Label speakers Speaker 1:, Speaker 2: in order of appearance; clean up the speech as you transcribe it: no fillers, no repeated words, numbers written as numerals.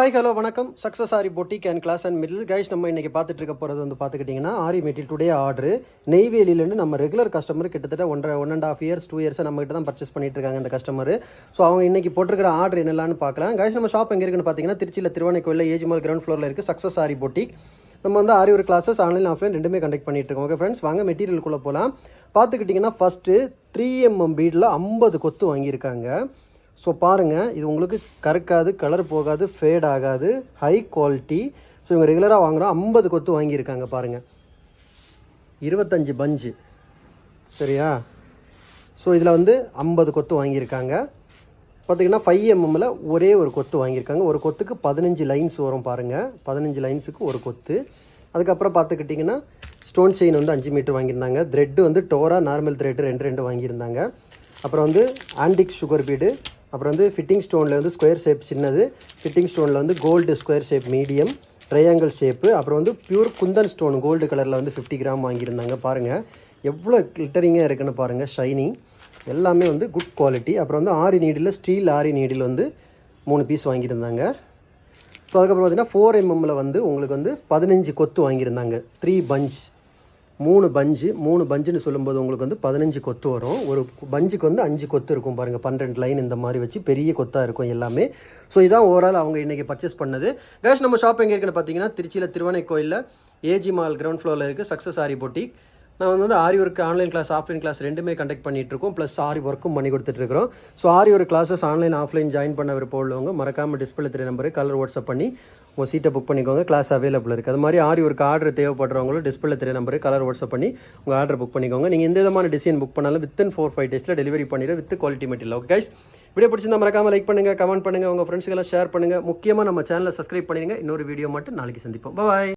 Speaker 1: Hi hello வணக்கம் success aari boutique and class and middle guys. நம்ம இன்றைக்கி பார்த்துட்டு இருக்க போகிறது வந்து பார்த்துக்கிட்டிங்கன்னா ஆரி மெட்டீரியல் டுடே ஆர்டர் நெய்வேலியிலேருந்து நம்ம ரெகுலர் கஸ்டமர் கிட்டத்தட்ட 1.5 இயர்ஸ் 2 இயர்ஸ் நம்மகிட்ட தான் பர்ச்சேஸ் பண்ணிட்டு இருக்காங்க இந்த கஸ்டமர். ஸோ அவங்க இன்றைக்கி போட்டிருக்கிற ஆர்டர் என்னெல்லாம்னு பார்க்கலாம். கைஸ் நம்ம ஷாப் எங்கே இருக்குன்னு பார்த்தீங்கன்னா திருச்சியில் திருவானைக்கோயிலில் ஏஜிமால் கிரவுண்ட் ஃப்ளோரில் இருக்குது சக்ஸஸ் ஆரி பொட்டிக். நம்ம வந்து ஆரி ஒரு கிளாஸஸ் ஆன்லைன் ஆஃப்லைன் ரெண்டுமே கண்டக்ட் பண்ணிட்டு இருக்கோம். ஓகே ஃப்ரெண்ட்ஸ், வாங்க மெட்டீரியலுக்குள்ளே போகலாம். பார்த்துக்கிட்டிங்கன்னா ஃபஸ்ட்டு 3mm பீடில் 50 கொத்து வாங்கியிருக்காங்க. ஸோ பாருங்கள், இது உங்களுக்கு கறக்காது, கலர் போகாது, ஃபேட் ஆகாது, ஹை குவாலிட்டி. ஸோ இவங்க ரெகுலராக வாங்குகிறோம். 50 கொத்து வாங்கியிருக்காங்க பாருங்கள், 25 பஞ்சு சரியா. ஸோ இதில் வந்து 50 கொத்து வாங்கியிருக்காங்க. பார்த்திங்கன்னா 5mmல ஒரே ஒரு கொத்து வாங்கியிருக்காங்க. ஒரு கொத்துக்கு 15 லைன்ஸ் வரும் பாருங்கள், 15 லைன்ஸுக்கு ஒரு கொத்து. அதுக்கப்புறம் பார்த்துக்கிட்டிங்கன்னா ஸ்டோன் செயின் வந்து 5 மீட்டர் வாங்கியிருந்தாங்க. த்ரெட்டு வந்து டோரா நார்மல் த்ரெட்டு 2 வாங்கியிருந்தாங்க. அப்புறம் வந்து ஆன்டிக் சுகர் பீடு, அப்புறம் வந்து ஃபிட்டிங் ஸ்டோனில் வந்து ஸ்கொயர் ஷேப் சின்னது, ஃபிட்டிங் ஸ்டோனில் வந்து gold square shape medium, triangle shape, அப்புறம் வந்து பியூர் குந்தன் ஸ்டோன் கோல்டு கலரில் வந்து 50 கிராம் வாங்கியிருந்தாங்க. பாருங்கள் எவ்வளோ கிளிட்டரிங்காக இருக்குன்னு பாருங்கள், ஷைனிங் எல்லாமே வந்து குட் குவாலிட்டி. அப்புறம் வந்து ஆரி நீடில் ஸ்டீல் ஆரி நீடில் வந்து 3 பீஸ் வாங்கியிருந்தாங்க. ஸோ அதுக்கப்புறம் பார்த்திங்கன்னா 4mmல வந்து உங்களுக்கு வந்து 15 கொத்து வாங்கியிருந்தாங்க. 3 பஞ்ச் 3 பஞ்சுன்னு சொல்லும்போது உங்களுக்கு வந்து 15 கொத்து வரும். ஒரு பஞ்சுக்கு வந்து 5 கொத்து இருக்கும் பாருங்கள், 12 லைன் இந்த மாதிரி வச்சு பெரிய கொத்தாக இருக்கும் எல்லாமே. ஸோ இதான் ஓவரால் அவங்க இன்றைக்கி பர்ச்சேஸ் பண்ணது. கேஷ் நம்ம ஷாப் எங்கே இருக்குன்னு பார்த்தீங்கன்னா திருச்சியில் திருவானைக்கோயிலில் ஏஜி மால் கிரவுண்ட் ஃப்ளோரில் இருக்குது சக்ஸஸ் ஆரி பொட்டிக். நான் வந்து aari work online class offline class ரெண்டுமே கண்டக்ட் பண்ணிகிட்ருக்கோம், ப்ளஸ் ஆரி ஒர்க்கும் பண்ணி கொடுத்துட்ருக்கோம். ஸோ ஆரி ஒரு கிளாஸஸ் ஆன்லைன் ஆஃப்லைன் ஜாயின் பண்ண விருப்பம் உள்ளவங்க மறக்காமல் டிஸ்பிளே 3 நம்பரு கலர் வாட்ஸ்அப் பண்ணி உங்கள் சீட்டை புக் பண்ணிக்கோங்க. கிளாஸ் அவைலபிள் இருக்குது. அது மாதிரி ஆரி ஒரு ஆர்டர் தேவைப்படுறவங்களும் டிஸ்பிளே 3 நம்பரு கலர் வாட்ஸ்அப் பண்ணி உங்கள் ஆர்டர் புக் பண்ணிக்கோங்க. நீங்கள் எந்த விதமான டிசைன் புக் பண்ணாலும் வித்தின் 4-5 டேஸில் டெலிவரி பண்ணிடுற with quality material. Okay guys, video பிடிச்சிருந்தா மறக்காமல் லைக் பண்ணுங்கள், கமெண்ட் பண்ணுங்கள், உங்கள் ஃப்ரெண்ட்ஸுக்கெல்லாம் ஷேர் பண்ணுங்கள். முக்கியமாக நம்ம சேனலை சப்ஸ்கிரைப் பண்ணிடுங்க. இன்னொரு வீடியோ மட்டும் நாளைக்கு சந்திப்போம். பாய்.